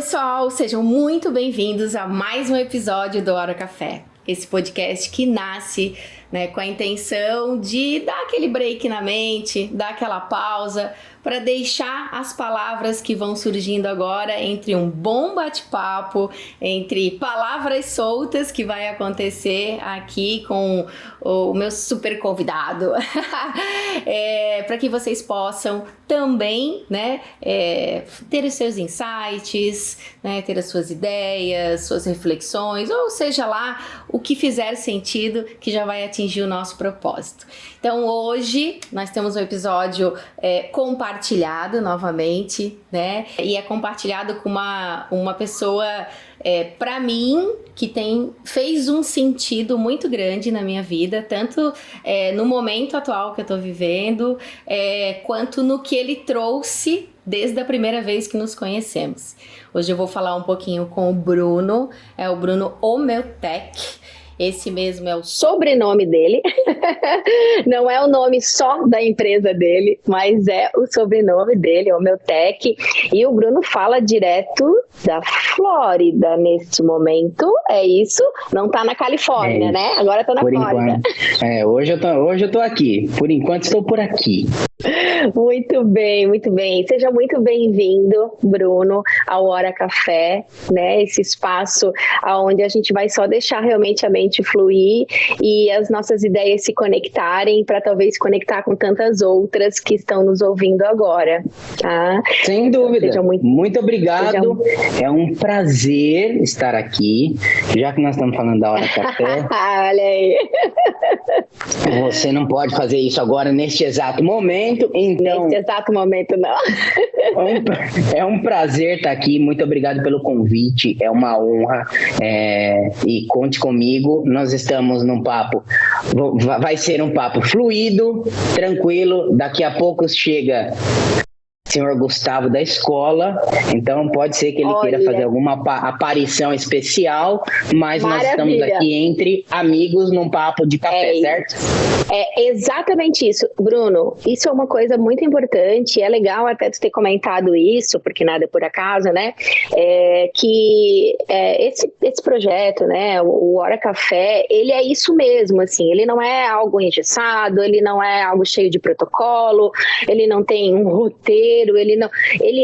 pessoal, sejam muito bem-vindos a mais um episódio do Hora Café. Esse podcast que nasce, com a intenção de dar aquele break na mente, dar aquela pausa para deixar as palavras que vão surgindo agora entre um bom bate-papo, entre palavras soltas que vai acontecer aqui com o meu super convidado, para que vocês possam também, ter os seus insights, ter as suas ideias, suas reflexões, ou seja lá, o que fizer sentido que já vai atingir o nosso propósito. Então hoje nós temos um episódio compartilhado novamente, e é compartilhado com uma pessoa, para mim, que fez um sentido muito grande na minha vida, tanto no momento atual que eu tô vivendo, quanto no que ele trouxe desde a primeira vez que nos conhecemos. Hoje eu vou falar um pouquinho com o Bruno, o Bruno Omeltec. Esse mesmo é o sobrenome dele, não é o nome só da empresa dele, mas é o sobrenome dele, Omeltec. E o Bruno fala direto da Flórida neste momento, é isso? Não tá na Califórnia, né? Agora tá na Flórida. Hoje eu tô aqui, por enquanto estou por aqui. Muito bem, muito bem. Seja muito bem-vindo, Bruno, ao Hora Café, esse espaço onde a gente vai só deixar realmente a mente fluir e as nossas ideias se conectarem para talvez se conectar com tantas outras que estão nos ouvindo agora. Tá? Sem dúvida. Muito obrigado. É um prazer estar aqui, já que nós estamos falando da Hora Café. Olha aí. Você não pode fazer isso agora, neste exato momento, então... Neste exato momento, não. É um prazer estar aqui, muito obrigado pelo convite, é uma honra, e conte comigo, nós estamos num papo, vai ser um papo fluido, tranquilo, daqui a pouco chega senhor Gustavo da escola, então pode ser que ele queira fazer alguma aparição especial, mas nós estamos aqui entre amigos num papo de café, certo? É exatamente isso, Bruno, isso é uma coisa muito importante, é legal até tu ter comentado isso, porque nada é por acaso, esse projeto, o Hora Café, ele é isso mesmo, assim, ele não é algo engessado, ele não é algo cheio de protocolo, ele não tem um roteiro, ele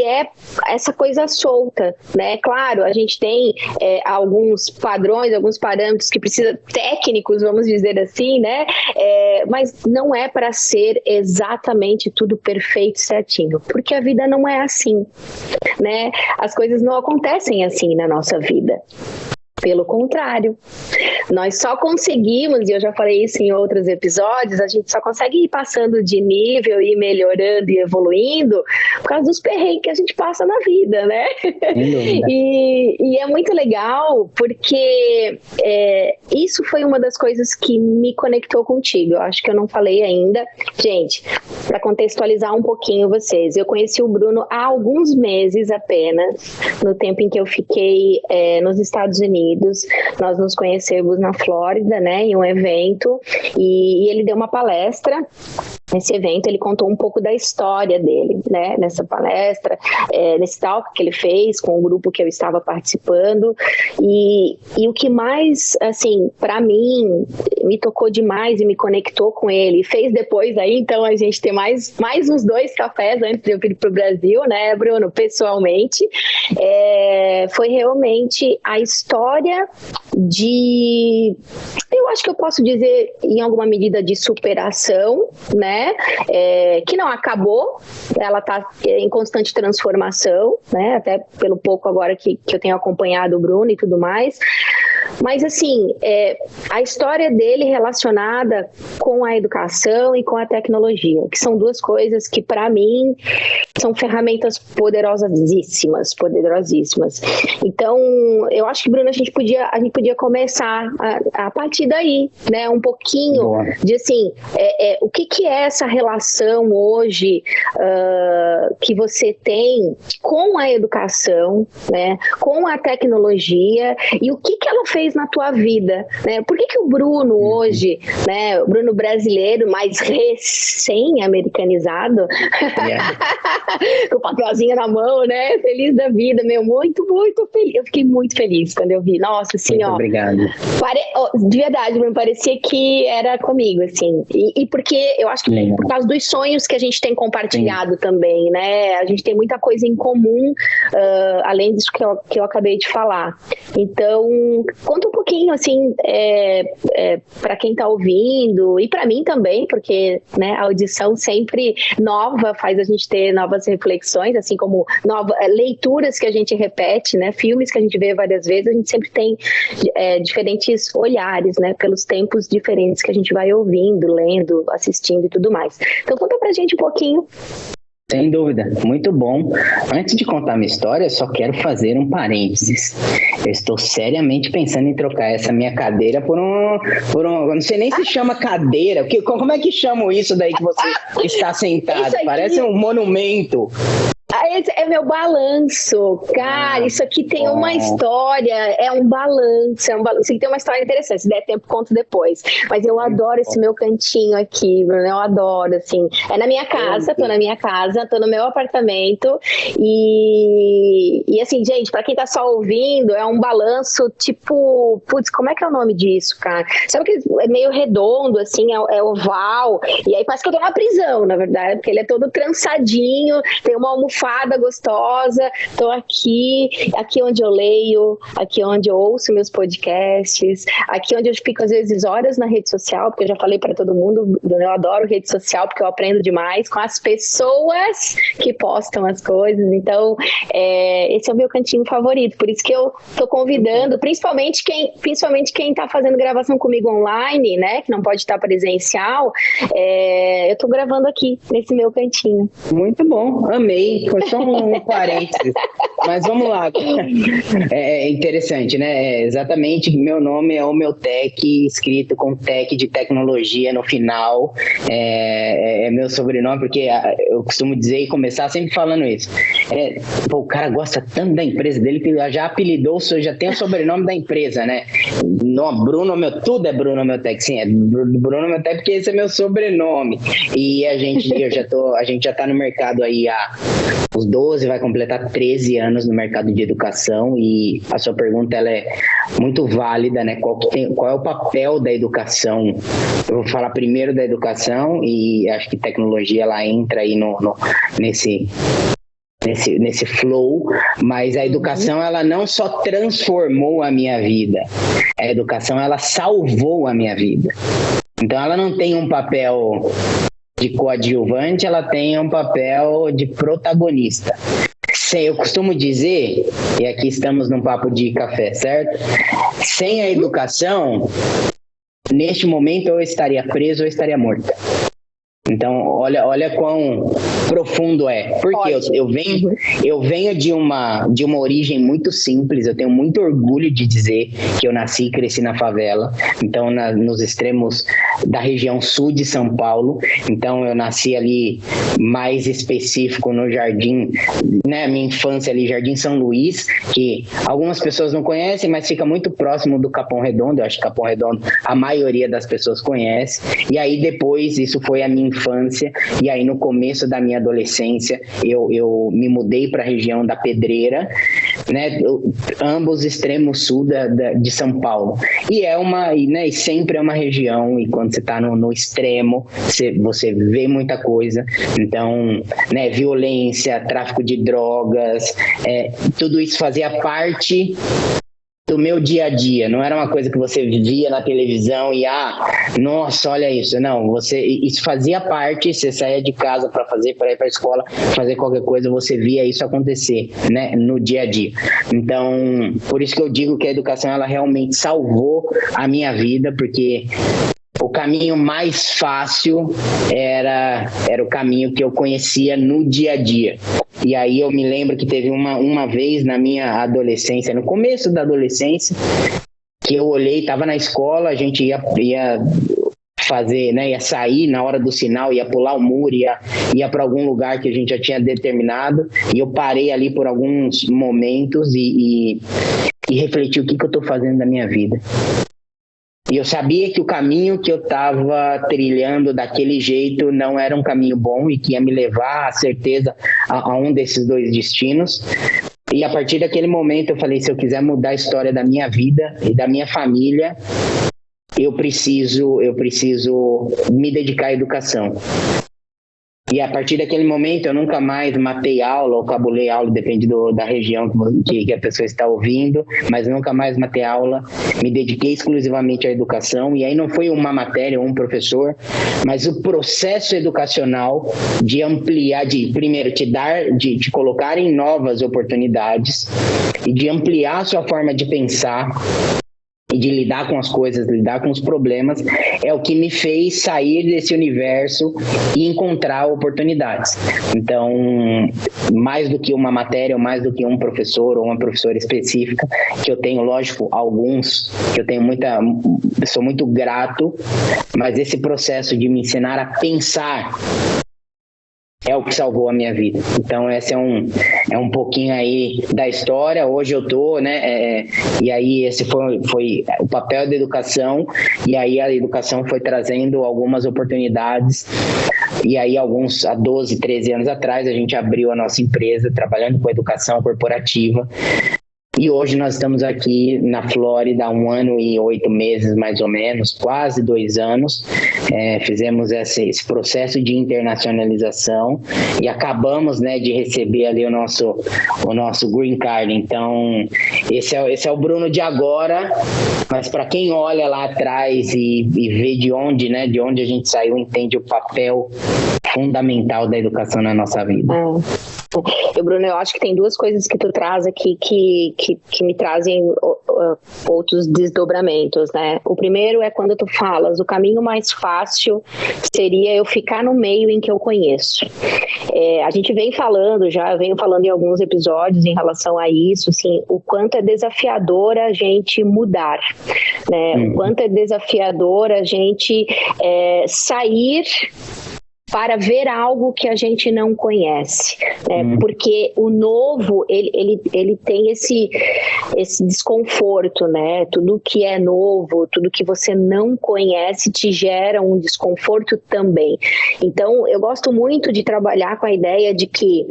é essa coisa solta, Claro, a gente tem alguns padrões, alguns parâmetros que precisa técnicos, vamos dizer assim, mas não é para ser exatamente tudo perfeito, certinho, porque a vida não é assim, As coisas não acontecem assim na nossa vida. Pelo contrário, nós só conseguimos, e eu já falei isso em outros episódios, a gente só consegue ir passando de nível, ir melhorando e evoluindo por causa dos perrengues que a gente passa na vida, E é muito legal porque isso foi uma das coisas que me conectou contigo. Eu acho que eu não falei ainda. Gente, para contextualizar um pouquinho vocês, eu conheci o Bruno há alguns meses apenas, no tempo em que eu fiquei nos Estados Unidos. Nós nos conhecemos na Flórida, em um evento, e ele deu uma palestra. Nesse evento, ele contou um pouco da história dele, nessa palestra, nesse talk que ele fez com o grupo que eu estava participando, e o que mais, assim, para mim, me tocou demais e me conectou com ele, fez depois aí, então, a gente ter mais uns 2 cafés antes de eu vir para o Brasil, Bruno, pessoalmente, foi realmente a história eu acho que eu posso dizer, em alguma medida, de superação, que não acabou, ela está em constante transformação, até pelo pouco agora que eu tenho acompanhado o Bruno e tudo mais, mas assim, a história dele relacionada com a educação e com a tecnologia, que são 2 coisas que para mim são ferramentas poderosíssimas. Então, eu acho que, Bruno, a gente podia começar a partir daí, um pouquinho de assim, o que é essa relação hoje que você tem com a educação, com a tecnologia, e o que ela fez na tua vida, Por que o Bruno hoje, o Bruno brasileiro, mais recém-americanizado, com o papelzinho na mão, né? Feliz da vida, meu, muito, muito feliz. Eu fiquei muito feliz quando eu vi. Nossa, assim, muito obrigado. De verdade, me parecia que era comigo, assim. E porque eu acho que Legal. por causa dos sonhos que a gente tem compartilhado também, né? A gente tem muita coisa em comum, além disso que eu acabei de falar. Então, conta um pouquinho, assim, para quem tá ouvindo e para mim também, porque, né, a audição sempre nova faz a gente ter novas reflexões, assim como leituras que a gente repete, né? Filmes que a gente vê várias vezes, a gente sempre tem diferentes olhares, né? Pelos tempos diferentes que a gente vai ouvindo, lendo, assistindo e tudo mais. Então conta pra gente um pouquinho. Sem dúvida, muito bom. Antes de contar minha história, eu só quero fazer um parênteses. Eu estou seriamente pensando em trocar essa minha cadeira por um não sei nem se chama cadeira. Como é que chamam isso daí que você está sentado? Parece um monumento. Esse é meu balanço, cara. Isso aqui tem uma história, é um balanço. Isso aqui tem uma história interessante. Se der tempo, conto depois. Mas eu adoro esse meu cantinho aqui, Bruno. Eu adoro, assim. É na minha casa, tô na minha casa, tô no meu apartamento. E assim, gente, pra quem tá só ouvindo, é um balanço tipo. Putz, como é que é o nome disso, cara? Sabe que é meio redondo, assim, é oval. E aí parece que eu tô numa prisão, na verdade, porque ele é todo trançadinho, tem uma almofada gostosa, tô aqui onde eu leio, aqui onde eu ouço meus podcasts, aqui onde eu fico às vezes horas na rede social, porque eu já falei para todo mundo, eu adoro rede social porque eu aprendo demais com as pessoas que postam as coisas. Então esse é o meu cantinho favorito, por isso que eu tô convidando, principalmente quem tá fazendo gravação comigo online, né, que não pode estar presencial, eu tô gravando aqui nesse meu cantinho. Muito bom, amei. Foi só um parênteses, mas vamos lá. É interessante, né? Exatamente, meu nome é Homeotech, escrito com tech de tecnologia no final. É meu sobrenome, porque eu costumo dizer e começar sempre falando isso. O cara gosta tanto da empresa dele que já apelidou, já tem o sobrenome da empresa, né? Tudo é Bruno Homeotech, sim, é Bruno Homeotech porque esse é meu sobrenome. E a gente já tá no mercado aí há os 12, vai completar 13 anos no mercado de educação, e a sua pergunta ela é muito válida, né? Qual é o papel da educação? Eu vou falar primeiro da educação e acho que tecnologia ela entra aí nesse flow, mas a educação ela não só transformou a minha vida, a educação ela salvou a minha vida. Então ela não tem um papel de coadjuvante, ela tem um papel de protagonista. Eu costumo dizer, e aqui estamos num papo de café, certo? Sem a educação, neste momento eu estaria preso ou estaria morto. Então, olha quão profundo é. Porque eu venho de uma origem muito simples, eu tenho muito orgulho de dizer que eu nasci e cresci na favela, então nos extremos da região sul de São Paulo. Então eu nasci ali, mais específico, no Jardim, né, minha infância ali, Jardim São Luís, que algumas pessoas não conhecem, mas fica muito próximo do Capão Redondo. Eu acho que Capão Redondo a maioria das pessoas conhece. E aí depois, isso foi a minha infância, e aí no começo da minha adolescência eu me mudei para a região da Pedreira, né, ambos extremos sul de São Paulo, e e sempre é uma região, e quando você está no extremo você vê muita coisa. Então, né, violência, tráfico de drogas, tudo isso fazia parte do meu dia a dia, não era uma coisa que você via na televisão e nossa, olha isso, não, isso fazia parte, você saía de casa para ir para a escola, fazer qualquer coisa, você via isso acontecer, né, no dia a dia. Então, por isso que eu digo que a educação ela realmente salvou a minha vida, porque o caminho mais fácil era o caminho que eu conhecia no dia a dia. E aí eu me lembro que teve uma vez na minha adolescência, no começo da adolescência, que eu olhei, estava na escola, a gente ia fazer, né, ia sair na hora do sinal, ia pular o muro, ia para algum lugar que a gente já tinha determinado, e eu parei ali por alguns momentos e refleti o que eu estou fazendo da minha vida. E eu sabia que o caminho que eu estava trilhando daquele jeito não era um caminho bom e que ia me levar, a certeza, a um desses dois destinos. E a partir daquele momento eu falei, se eu quiser mudar a história da minha vida e da minha família, eu preciso me dedicar à educação. E a partir daquele momento eu nunca mais matei aula ou cabulei aula, depende da região que a pessoa está ouvindo, mas nunca mais matei aula, me dediquei exclusivamente à educação. E aí não foi uma matéria ou um professor, mas o processo educacional de ampliar, de primeiro te colocar em novas oportunidades e de ampliar a sua forma de pensar e de lidar com as coisas, lidar com os problemas, é o que me fez sair desse universo e encontrar oportunidades. Então, mais do que uma matéria, ou mais do que um professor ou uma professora específica, que eu tenho, lógico, alguns, que eu tenho sou muito grato, mas esse processo de me ensinar a pensar é o que salvou a minha vida. Então, esse é um pouquinho aí da história. Hoje eu tô, né? E aí esse foi o papel da educação. E aí a educação foi trazendo algumas oportunidades. E aí há 12, 13 anos atrás, a gente abriu a nossa empresa trabalhando com educação corporativa. E hoje nós estamos aqui na Flórida há 1 ano e 8 meses, mais ou menos, quase 2 anos. Fizemos esse processo de internacionalização e acabamos, né, de receber ali o nosso green card. Então, esse é o Bruno de agora, mas para quem olha lá atrás e vê de onde a gente saiu, entende o papel fundamental da educação na nossa vida. Bruno, eu acho que tem 2 coisas que tu traz aqui que me trazem outros desdobramentos, né? O primeiro é quando tu falas, o caminho mais fácil seria eu ficar no meio em que eu conheço. A gente eu venho falando em alguns episódios em relação a isso, assim, o quanto é desafiador a gente mudar, né? O quanto é desafiador a gente sair para ver algo que a gente não conhece, né? Porque o novo, ele tem esse desconforto, né? Tudo que é novo, tudo que você não conhece te gera um desconforto também. Então, eu gosto muito de trabalhar com a ideia de que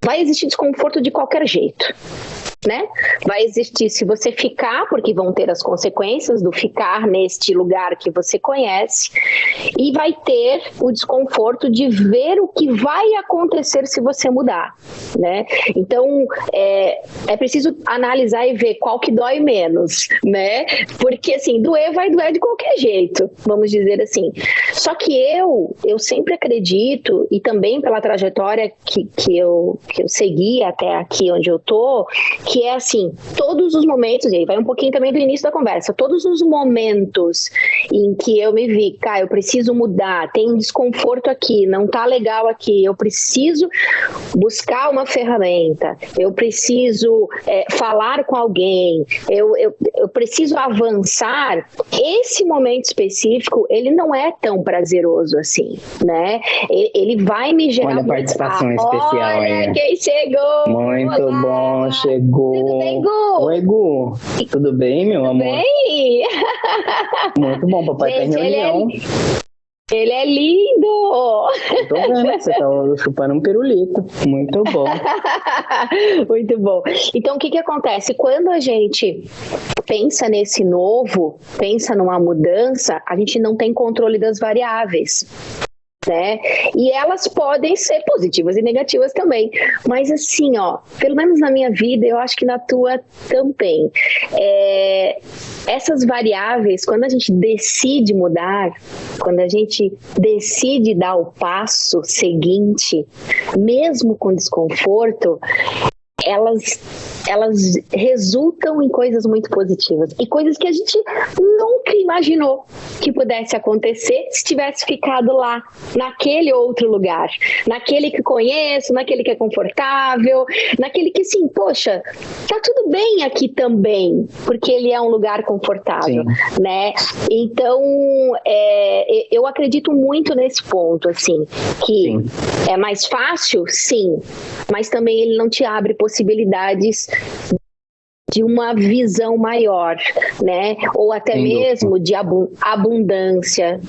vai existir desconforto de qualquer jeito, né? Vai existir se você ficar, porque vão ter as consequências do ficar neste lugar que você conhece, e vai ter o desconforto de ver o que vai acontecer se você mudar, né? Então, é preciso analisar e ver qual que dói menos, né? Porque, assim, vai doer de qualquer jeito, vamos dizer assim. Só que eu sempre acredito, e também pela trajetória que eu segui até aqui onde eu tô, que é assim, todos os momentos, e aí vai um pouquinho também do início da conversa, todos os momentos em que eu me vi, eu preciso mudar, tem um desconforto aqui, não tá legal aqui, eu preciso buscar uma ferramenta, eu preciso falar com alguém, eu preciso avançar, esse momento específico, ele não é tão prazeroso assim, né? Ele vai me gerar... Olha a participação especial aí. Olha quem chegou! Muito Olá. bom, chegou! Tudo bem, Gu? Oi, Gu. Tudo bem, meu amor? Bem? Muito bom, papai tá em reunião. Ele é lindo! Eu tô vendo, você tá chupando um pirulito. Muito bom. Muito bom. Então, o que acontece? Quando a gente pensa nesse novo, pensa numa mudança, a gente não tem controle das variáveis, né? E elas podem ser positivas e negativas também, mas assim, pelo menos na minha vida, eu acho que na tua também, essas variáveis, quando a gente decide mudar, quando a gente decide dar o passo seguinte, mesmo com desconforto, elas resultam em coisas muito positivas e coisas que a gente nunca imaginou que pudesse acontecer se tivesse ficado lá, naquele outro lugar, naquele que conheço, naquele que é confortável, naquele que, assim, poxa, tá tudo bem aqui também, porque ele é um lugar confortável, sim, né? Então, eu acredito muito nesse ponto, assim, que sim, é mais fácil, sim, mas também ele não te abre possibilidades de uma visão maior, né? Ou até mesmo de abundância,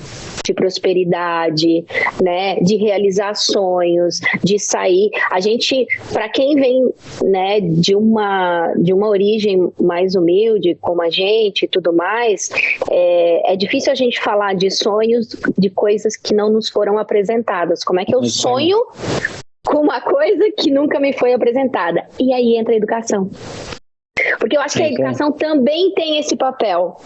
de prosperidade, né? De realizar sonhos, de sair. A gente, para quem vem, né, de uma origem mais humilde, como a gente e tudo mais, é difícil a gente falar de sonhos, de coisas que não nos foram apresentadas. Como é que eu sonho com uma coisa que nunca me foi apresentada? E aí entra a educação. Porque eu acho que a educação também tem esse papel,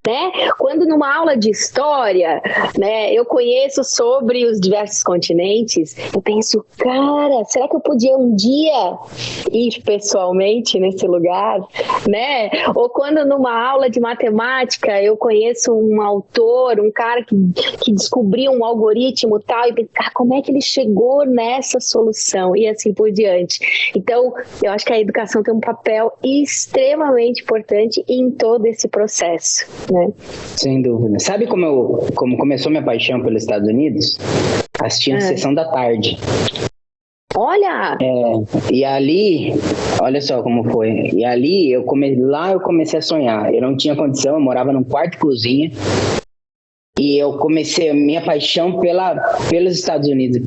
né? Quando numa aula de história, né, eu conheço sobre os diversos continentes, eu penso, cara, será que eu podia um dia ir pessoalmente nesse lugar, né? Ou quando numa aula de matemática eu conheço um autor, um cara que descobriu um algoritmo tal, e penso, cara, como é que ele chegou nessa solução? E assim por diante. Então, eu acho que a educação tem um papel extremamente importante em todo esse processo, né? Sem dúvida. Sabe como começou minha paixão pelos Estados Unidos? Assistindo Sessão da Tarde. Olha! E ali, olha só como foi. E ali, eu comecei a sonhar. Eu não tinha condição, eu morava num quarto e cozinha. E eu comecei, a minha paixão pelos Estados Unidos,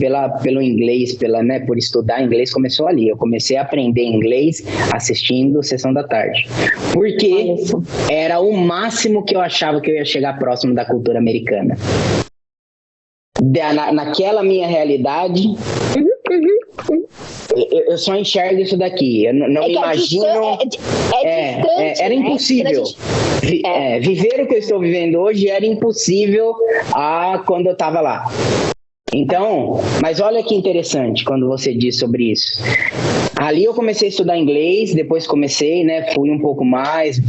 pelo inglês, por estudar inglês, começou ali. Eu comecei a aprender inglês assistindo Sessão da Tarde. Porque era o máximo que eu achava que eu ia chegar próximo da cultura americana. Naquela minha realidade, eu só enxergo isso daqui. Eu não me imagino. Distante, era impossível. Viver o que eu estou vivendo hoje era impossível quando eu estava lá. Então, mas olha que interessante quando você diz sobre isso. Ali eu comecei a estudar inglês, depois comecei, né, foi um pouco mais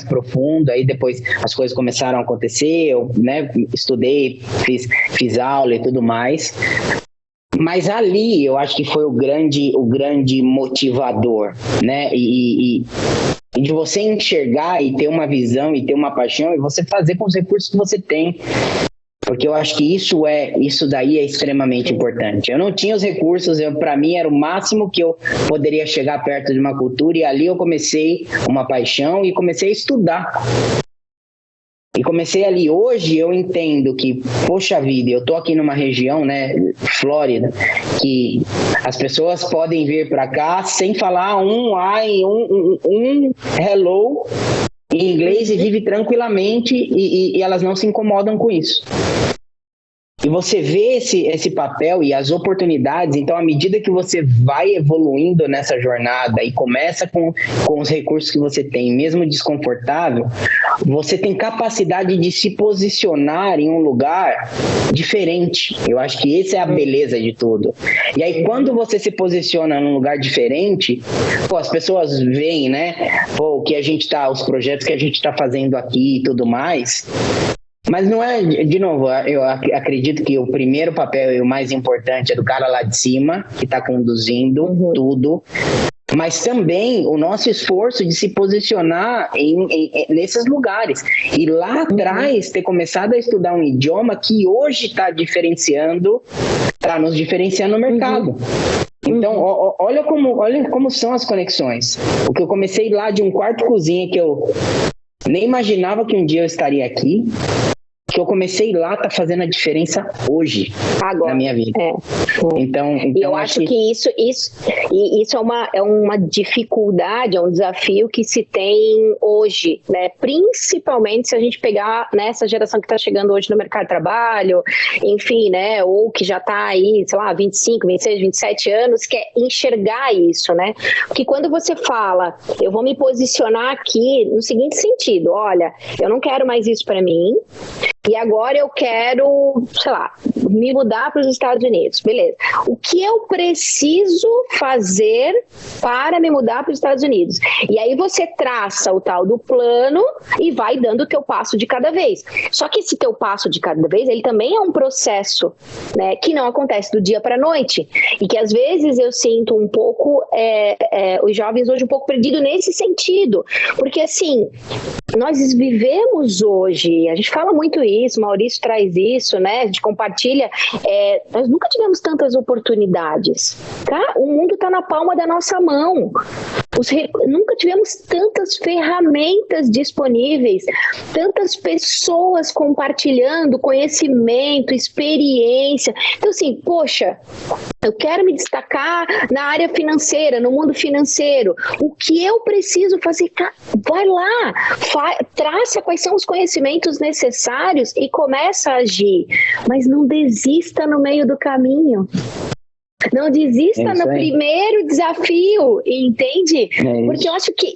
profundo, aí depois as coisas começaram a acontecer, eu, né, estudei, fiz aula e tudo mais. Mas ali eu acho que foi o grande motivador, né? E de você enxergar e ter uma visão e ter uma paixão e você fazer com os recursos que você tem. Porque eu acho que isso daí é extremamente importante. Eu não tinha os recursos, para mim era o máximo que eu poderia chegar perto de uma cultura, e ali eu comecei uma paixão e comecei a estudar. E comecei ali. Hoje eu entendo que, poxa vida, eu tô aqui numa região, né, Flórida, que as pessoas podem vir para cá sem falar um hello em inglês e vive tranquilamente e elas não se incomodam com isso. E você vê esse papel e as oportunidades, então à medida que você vai evoluindo nessa jornada e começa com os recursos que você tem, mesmo desconfortável, você tem capacidade de se posicionar em um lugar diferente. Eu acho que essa é a beleza de tudo. E aí quando você se posiciona num lugar diferente, as pessoas veem, né, os projetos que a gente está fazendo aqui e tudo mais. Mas não é, de novo, eu acredito que o primeiro papel e o mais importante é do cara lá de cima, que está conduzindo tudo, mas também o nosso esforço de se posicionar nesses lugares. E lá atrás, ter começado a estudar um idioma que hoje está nos diferenciando no mercado. Então, olha como são as conexões. O que eu comecei lá de um quarto-cozinha que eu nem imaginava que um dia eu estaria aqui, que eu comecei lá, tá fazendo a diferença hoje, agora, na minha vida. Então eu acho que isso é uma dificuldade, é um desafio que se tem hoje, né? Principalmente se a gente pegar nessa geração que está chegando hoje no mercado de trabalho, enfim, né? Ou que já está aí, sei lá, 25, 26, 27 anos, quer enxergar isso, né? Porque quando você fala, eu vou me posicionar aqui no seguinte sentido, olha, eu não quero mais isso para mim, e agora eu quero, sei lá, me mudar para os Estados Unidos. Beleza. O que eu preciso fazer para me mudar para os Estados Unidos? E aí você traça o tal do plano e vai dando o teu passo de cada vez. Só que esse teu passo de cada vez, ele também é um processo, né, que não acontece do dia para a noite. E que às vezes eu sinto um pouco, os jovens hoje um pouco perdidos nesse sentido. Porque assim, nós vivemos hoje, a gente fala muito isso, Maurício traz isso, né? A gente compartilha. Nós nunca tivemos tantas oportunidades, tá? O mundo está na palma da nossa mão. Nunca tivemos tantas ferramentas disponíveis, tantas pessoas compartilhando conhecimento, experiência. Então, assim, poxa, eu quero me destacar na área financeira, no mundo financeiro. O que eu preciso fazer? Vai lá, traça quais são os conhecimentos necessários e começa a agir. Mas não desista no meio do caminho. Não desista no primeiro desafio, entende? Porque eu acho que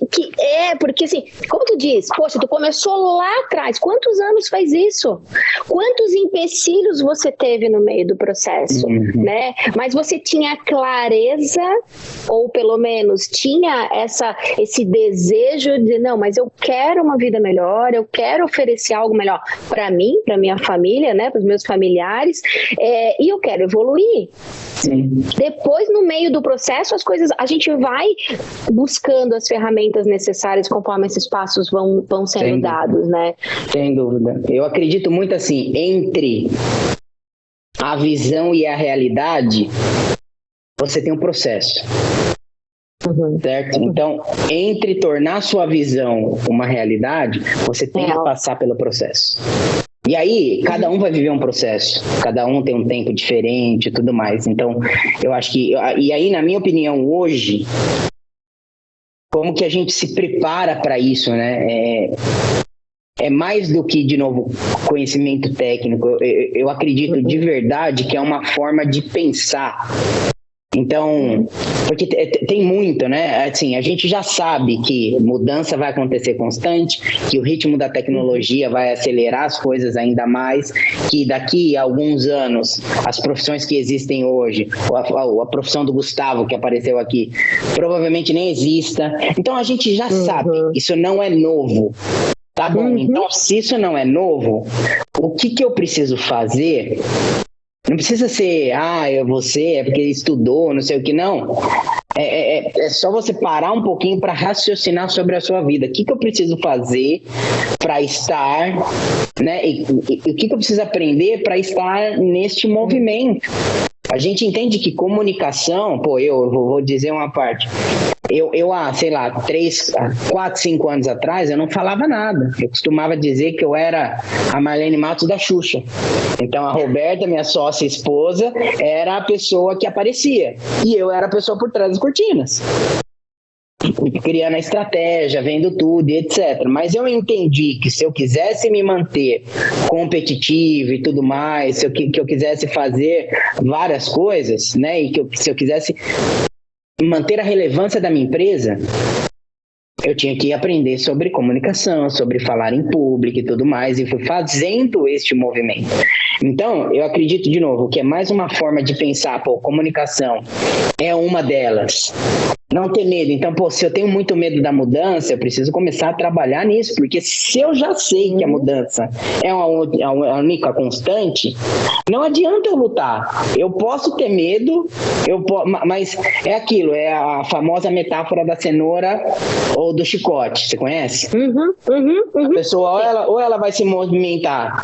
porque assim, como tu diz, poxa, tu começou lá atrás, quantos anos faz isso? Quantos empecilhos você teve no meio do processo, né? Mas você tinha clareza, ou pelo menos tinha esse desejo de, não, mas eu quero uma vida melhor, eu quero oferecer algo melhor para mim, para minha família, né, para os meus familiares, e eu quero evoluir. Sim. Depois, no meio do processo, a gente vai buscando as ferramentas necessárias conforme esses passos vão sendo dados, né? Sem dúvida. Eu acredito muito assim, entre a visão e a realidade, você tem um processo. Certo? Então, entre tornar sua visão uma realidade, você tem que passar pelo processo. E aí, cada um vai viver um processo, cada um tem um tempo diferente e tudo mais. Então, eu acho que... E aí, na minha opinião, hoje, como que a gente se prepara para isso, né? É mais do que, de novo, conhecimento técnico. Eu acredito de verdade que é uma forma de pensar. Então, porque tem muito, né? Assim, a gente já sabe que mudança vai acontecer constante, que o ritmo da tecnologia vai acelerar as coisas ainda mais, que daqui a alguns anos, as profissões que existem hoje, a profissão do Gustavo, que apareceu aqui, provavelmente nem exista. Então, a gente já sabe, isso não é novo. Tá bom? Então, se isso não é novo, o que eu preciso fazer... Não precisa ser, você é porque estudou, não sei o que, não. É só você parar um pouquinho para raciocinar sobre a sua vida. O que eu preciso fazer para estar, né? E o que eu preciso aprender para estar neste movimento? A gente entende que comunicação, eu vou dizer uma parte. Eu há, sei lá, 4, 5 anos atrás, eu não falava nada. Eu costumava dizer que eu era a Marlene Matos da Xuxa. Então, a Roberta, minha sócia e esposa, era a pessoa que aparecia. E eu era a pessoa por trás das cortinas. Criando a estratégia, vendo tudo e etc. Mas eu entendi que se eu quisesse me manter competitivo e tudo mais, que eu quisesse fazer várias coisas, né, e se eu quisesse manter a relevância da minha empresa, eu tinha que aprender sobre comunicação, sobre falar em público e tudo mais, e fui fazendo este movimento. Então, eu acredito, de novo, que é mais uma forma de pensar, comunicação é uma delas. Não ter medo. Então, se eu tenho muito medo da mudança, eu preciso começar a trabalhar nisso, porque se eu já sei que a mudança é uma única constante, não adianta eu lutar. Eu posso ter medo, mas é aquilo, é a famosa metáfora da cenoura ou do chicote, você conhece? A pessoa, ou ela vai se movimentar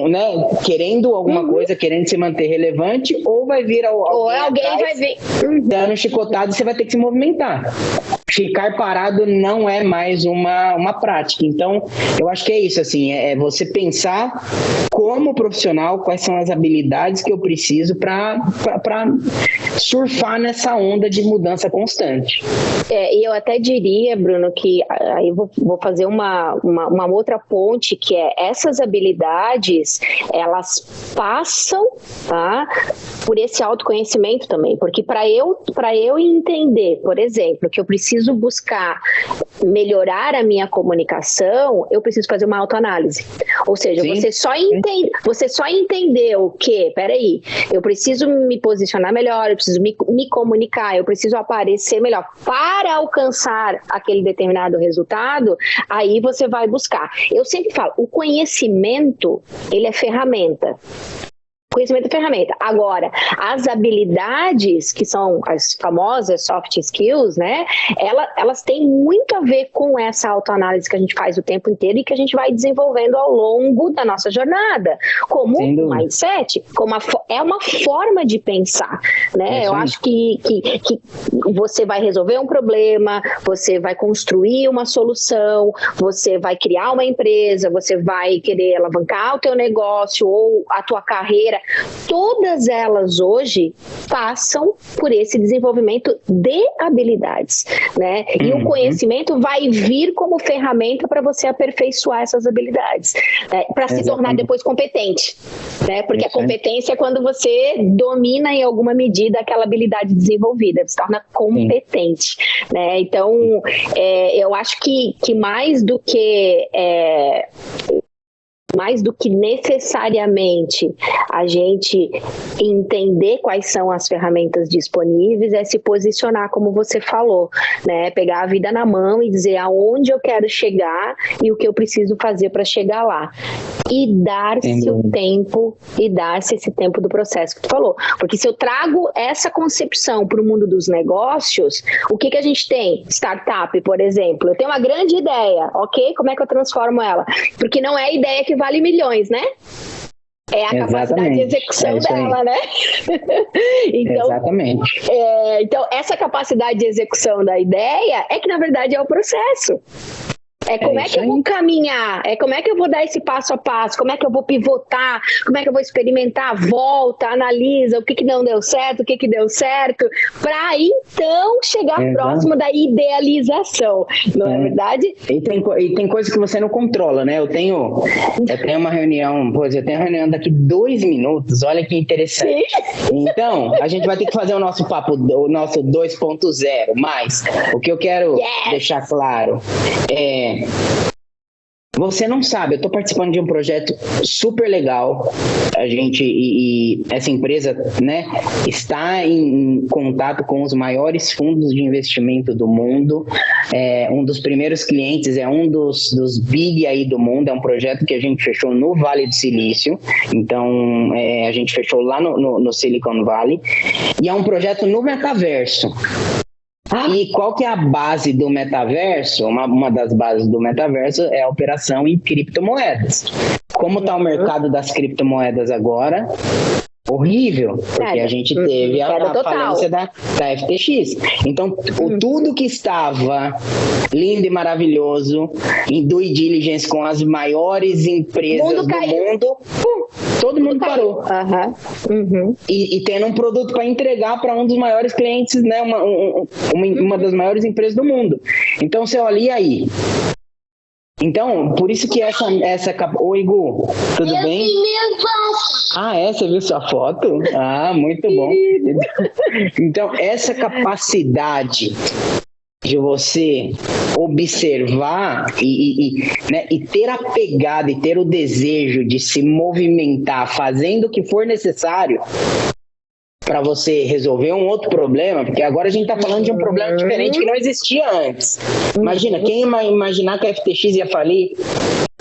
né, querendo alguma coisa, querendo se manter relevante, ou vai vir alguém vai vir dando chicotado e você vai ter que se movimentar. Ficar parado não é mais uma prática. Então, eu acho que é isso, assim, é você pensar como profissional quais são as habilidades que eu preciso para surfar nessa onda de mudança constante. E eu até diria, Bruno, que aí eu vou fazer uma outra ponte, que é essas habilidades, elas passam, tá, por esse autoconhecimento também, porque para eu entender, por exemplo, que eu preciso buscar melhorar a minha comunicação, eu preciso fazer uma autoanálise. Ou seja, você só entendeu que, peraí, eu preciso me posicionar melhor, eu preciso me comunicar, eu preciso aparecer melhor para alcançar aquele determinado resultado, aí você vai buscar. Eu sempre falo, o conhecimento, ele é ferramenta. conhecimento é ferramenta. Agora, as habilidades, que são as famosas soft skills, né? Elas têm muito a ver com essa autoanálise que a gente faz o tempo inteiro e que a gente vai desenvolvendo ao longo da nossa jornada. Como um mindset, é uma forma de pensar, né? Eu acho que você vai resolver um problema, você vai construir uma solução, você vai criar uma empresa, você vai querer alavancar o teu negócio ou a tua carreira. Todas elas hoje passam por esse desenvolvimento de habilidades, né? E o conhecimento vai vir como ferramenta para você aperfeiçoar essas habilidades, né? Para se tornar depois competente, né? Porque a competência é quando você domina em alguma medida aquela habilidade desenvolvida, se torna competente, né? Então, eu acho que mais do que necessariamente a gente entender quais são as ferramentas disponíveis, é se posicionar, como você falou, né? Pegar a vida na mão e dizer aonde eu quero chegar e o que eu preciso fazer para chegar lá. E dar-se o tempo, e dar-se esse tempo do processo que tu falou. Porque se eu trago essa concepção para o mundo dos negócios, o que a gente tem? Startup, por exemplo. Eu tenho uma grande ideia, ok? Como é que eu transformo ela? Porque não é a ideia que vale milhões, né? É a capacidade de execução dela, né? Então, então, essa capacidade de execução da ideia é que, na verdade, é o processo. Como é que eu vou caminhar, como é que eu vou dar esse passo a passo, como é que eu vou pivotar, como é que eu vou experimentar, volta, analisa o que não deu certo, o que deu certo, para então chegar próximo da idealização, não é verdade? E tem coisa que você não controla, né? Eu tenho uma reunião, eu tenho uma reunião daqui 2 minutos, olha que interessante. Sim. Então, a gente vai ter que fazer o nosso papo, o nosso 2.0, mas o que eu quero deixar claro você não sabe, eu estou participando de um projeto super legal, a gente e essa empresa, né, está em contato com os maiores fundos de investimento do mundo, um dos primeiros clientes é um dos big aí do mundo, é um projeto que a gente fechou no Vale do Silício, então a gente fechou lá no Silicon Valley, e é um projeto no metaverso. E qual que é a base do metaverso? Uma das bases do metaverso é a operação em criptomoedas. Como está o mercado das criptomoedas agora? Horrível, porque a gente teve a falência da FTX. Então, tudo que estava lindo e maravilhoso, em due diligence com as maiores empresas do mundo, todo mundo parou. E tendo um produto para entregar para um dos maiores clientes, né, uma das maiores empresas do mundo. Então, você olha, e aí? Então, por isso que essa Oi, Gu, tudo bem? Você viu sua foto? Muito bom. Então, essa capacidade de você observar e ter a pegada e ter o desejo de se movimentar fazendo o que for necessário para você resolver um outro problema, porque agora a gente está falando de um problema diferente que não existia antes. Imagina, quem ia imaginar que a FTX ia falir?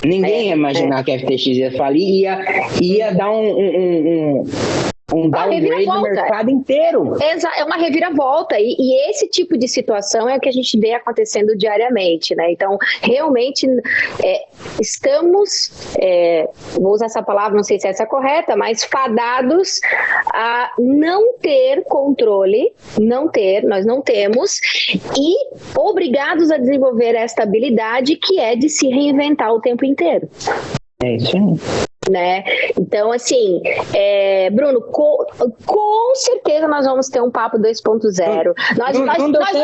Ninguém ia imaginar que a FTX ia falir, ia dar um downgrade no mercado inteiro. É uma reviravolta, e esse tipo de situação é o que a gente vê acontecendo diariamente, né? Então, realmente, estamos, vou usar essa palavra, não sei se essa é correta, mas fadados a não ter controle, nós não temos, e obrigados a desenvolver esta habilidade que é de se reinventar o tempo inteiro. É isso aí. Né? Então, assim, Bruno, com certeza nós vamos ter um papo 2.0. Nós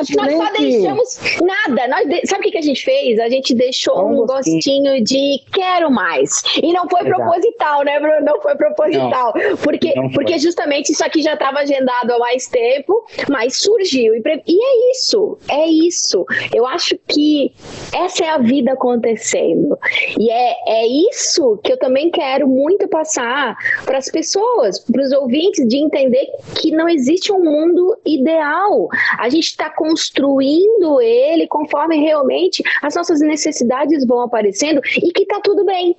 só deixamos nada. Sabe o que a gente fez? A gente deixou um gostinho de quero mais. E não foi proposital, né, Bruno? Não foi proposital. Porque justamente isso aqui já estava agendado há mais tempo, mas surgiu. E é isso. Eu acho que essa é a vida acontecendo. E é isso que eu também quero quero muito passar para as pessoas, para os ouvintes, de entender que não existe um mundo ideal. A gente está construindo ele conforme realmente as nossas necessidades vão aparecendo e que tá tudo bem.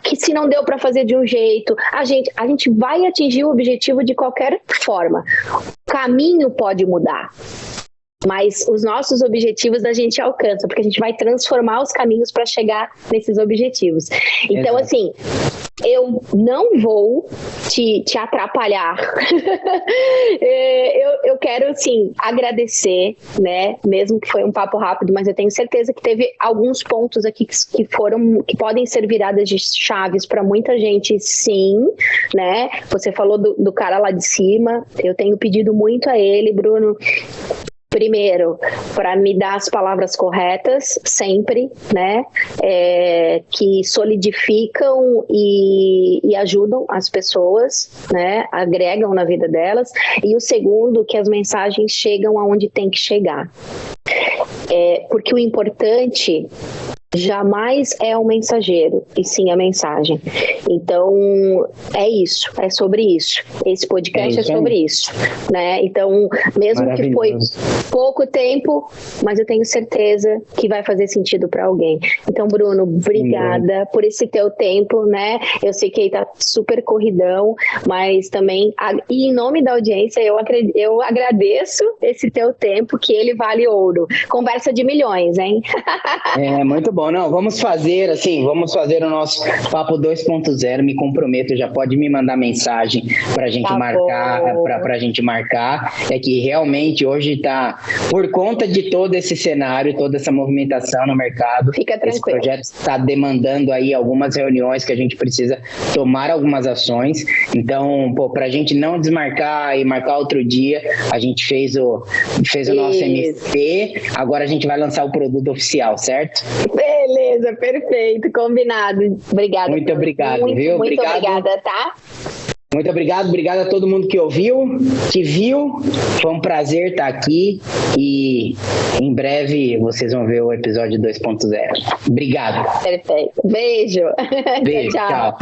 Que se não deu para fazer de um jeito, a gente vai atingir o objetivo de qualquer forma. O caminho pode mudar, mas os nossos objetivos a gente alcança, porque a gente vai transformar os caminhos para chegar nesses objetivos. Então, assim, eu não vou te atrapalhar. eu quero, assim, agradecer, né? Mesmo que foi um papo rápido, mas eu tenho certeza que teve alguns pontos aqui que podem ser viradas de chaves para muita gente, sim, né? Você falou do cara lá de cima, eu tenho pedido muito a ele, Bruno, primeiro, para me dar as palavras corretas, sempre, né, que solidificam e ajudam as pessoas, né, agregam na vida delas, e o segundo, que as mensagens chegam aonde tem que chegar. Porque o importante jamais é o mensageiro, e sim a mensagem. Então, é sobre isso. Esse podcast é sobre isso, né? Então, mesmo que foi pouco tempo, mas eu tenho certeza que vai fazer sentido para alguém. Então, Bruno, obrigada por esse teu tempo, né? Eu sei que aí tá super corridão, mas também, e em nome da audiência, eu agradeço esse teu tempo, que ele vale ouro. Conversa de milhões, hein? Muito bom. Não, vamos fazer o nosso Papo 2.0, me comprometo, já pode me mandar mensagem pra gente pra gente marcar, é que realmente hoje tá, por conta de todo esse cenário, toda essa movimentação no mercado, fica tranquilo. Esse projeto está demandando aí algumas reuniões que a gente precisa tomar algumas ações, então, pra gente não desmarcar e marcar outro dia, a gente fez o nosso MP, agora a gente vai lançar o produto oficial, certo? Beleza, perfeito, combinado. Obrigada. Muito obrigado, viu? Muito obrigada, tá? Muito obrigado a todo mundo que ouviu, que viu. Foi um prazer estar aqui e em breve vocês vão ver o episódio 2.0. Obrigado. Perfeito. Beijo. Beijo, tchau.